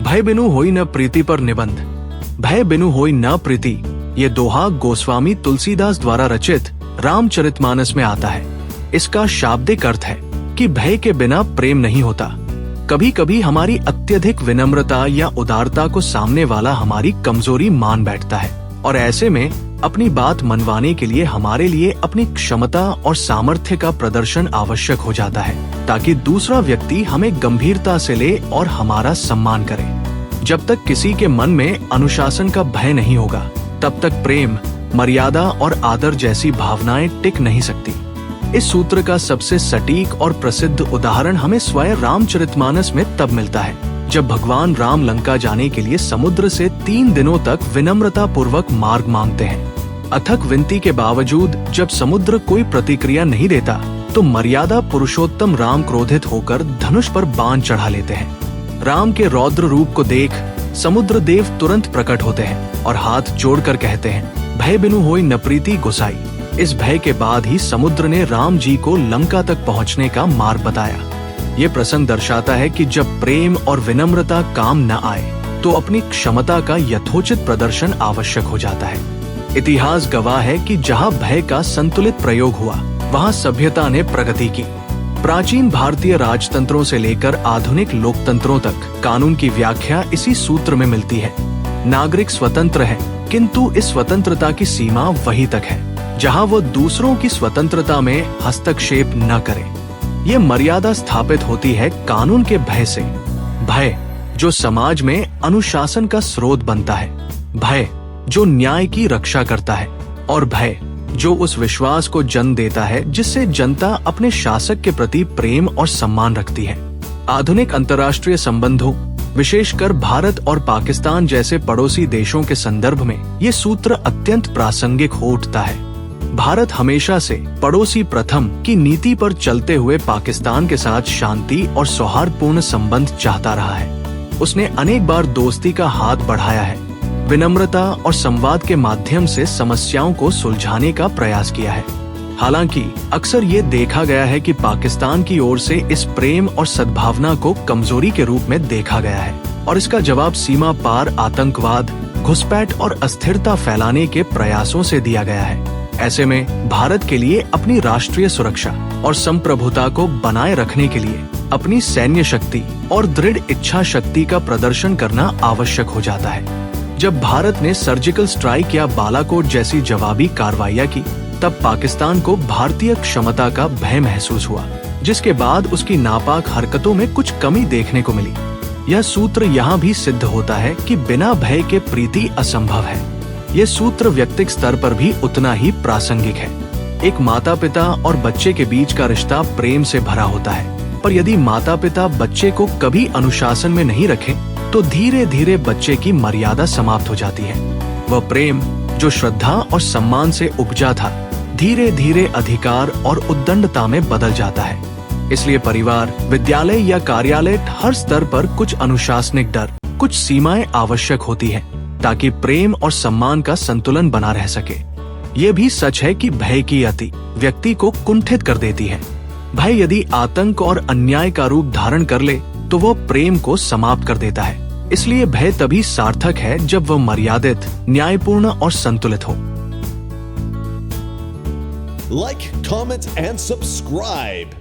भय बिनु होई न प्रीति पर निबंध। भय बिनु होई न प्रीति, ये दोहा गोस्वामी तुलसीदास द्वारा रचित रामचरितमानस में आता है। इसका शाब्दिक अर्थ है कि भय के बिना प्रेम नहीं होता। कभी कभी हमारी अत्यधिक विनम्रता या उदारता को सामने वाला हमारी कमजोरी मान बैठता है, और ऐसे में अपनी बात मनवाने के लिए हमारे लिए अपनी क्षमता और सामर्थ्य का प्रदर्शन आवश्यक हो जाता है, ताकि दूसरा व्यक्ति हमें गंभीरता से ले और हमारा सम्मान करे। जब तक किसी के मन में अनुशासन का भय नहीं होगा, तब तक प्रेम, मर्यादा और आदर जैसी भावनाएं टिक नहीं सकती। इस सूत्र का सबसे सटीक और प्रसिद्ध उदाहरण हमें स्वयं रामचरितमानस में तब मिलता है, जब भगवान राम लंका जाने के लिए समुद्र से 3 दिनों तक विनम्रता पूर्वक मार्ग मांगते हैं। अथक विनती के बावजूद जब समुद्र कोई प्रतिक्रिया नहीं देता, तो मर्यादा पुरुषोत्तम राम क्रोधित होकर धनुष पर बाण चढ़ा लेते हैं। राम के रौद्र रूप को देख समुद्र देव तुरंत प्रकट होते हैं और हाथ जोड़कर कहते हैं, भय बिनु होई न प्रीति गोसाई। इस भय के बाद ही समुद्र ने राम जी को लंका तक पहुंचने का मार्ग बताया। ये प्रसंग दर्शाता है कि जब प्रेम और विनम्रता काम न आए, तो अपनी क्षमता का यथोचित प्रदर्शन आवश्यक हो जाता है। इतिहास गवाह है कि जहाँ भय का संतुलित प्रयोग हुआ, वहाँ सभ्यता ने प्रगति की। प्राचीन भारतीय राजतंत्रों से लेकर आधुनिक लोकतंत्रों तक कानून की व्याख्या इसी सूत्र में मिलती है। नागरिक स्वतंत्र है, किंतु इस स्वतंत्रता की सीमा वहीं तक है जहाँ वो दूसरों की स्वतंत्रता में हस्तक्षेप न करे। ये मर्यादा स्थापित होती है कानून के भय से। भय जो समाज में अनुशासन का स्रोत बनता है, भय जो न्याय की रक्षा करता है, और भय जो उस विश्वास को जन्म देता है जिससे जनता अपने शासक के प्रति प्रेम और सम्मान रखती है। आधुनिक अंतर्राष्ट्रीय संबंधों, विशेषकर भारत और पाकिस्तान जैसे पड़ोसी देशों के संदर्भ में ये सूत्र अत्यंत प्रासंगिक हो उठता है। भारत हमेशा से पड़ोसी प्रथम की नीति पर चलते हुए पाकिस्तान के साथ शांति और सौहार्दपूर्ण संबंध चाहता रहा है। उसने अनेक बार दोस्ती का हाथ बढ़ाया है, विनम्रता और संवाद के माध्यम से समस्याओं को सुलझाने का प्रयास किया है। हालांकि अक्सर ये देखा गया है कि पाकिस्तान की ओर से इस प्रेम और सद्भावना को कमजोरी के रूप में देखा गया है, और इसका जवाब सीमा पार आतंकवाद, घुसपैठ और अस्थिरता फैलाने के प्रयासों से दिया गया है। ऐसे में भारत के लिए अपनी राष्ट्रीय सुरक्षा और संप्रभुता को बनाए रखने के लिए अपनी सैन्य शक्ति और दृढ़ इच्छा शक्ति का प्रदर्शन करना आवश्यक हो जाता है। जब भारत ने सर्जिकल स्ट्राइक या बालाकोट जैसी जवाबी कार्रवाइयां की, तब पाकिस्तान को भारतीय क्षमता का भय महसूस हुआ, जिसके बाद उसकी नापाक हरकतों में कुछ कमी देखने को मिली। यह सूत्र यहाँ भी सिद्ध होता है कि बिना भय के प्रीति असंभव है। यह सूत्र व्यक्तिगत स्तर पर भी उतना ही प्रासंगिक है। एक माता पिता और बच्चे के बीच का रिश्ता प्रेम से भरा होता है, पर यदि माता पिता बच्चे को कभी अनुशासन में नहीं रखें, तो धीरे धीरे बच्चे की मर्यादा समाप्त हो जाती है। वह प्रेम जो श्रद्धा और सम्मान से उपजा था, धीरे धीरे अधिकार और उद्दंडता में बदल जाता है। इसलिए परिवार, विद्यालय या कार्यालय हर स्तर पर कुछ अनुशासनिक डर, कुछ सीमाएं आवश्यक होती है, ताकि प्रेम और सम्मान का संतुलन बना रह सके। ये भी सच है कि भय की अति व्यक्ति को कुंठित कर देती है। भय यदि आतंक और अन्याय का रूप धारण कर ले, तो वह प्रेम को समाप्त कर देता है। इसलिए भय तभी सार्थक है जब वह मर्यादित, न्यायपूर्ण और संतुलित हो। Like, comment, and subscribe.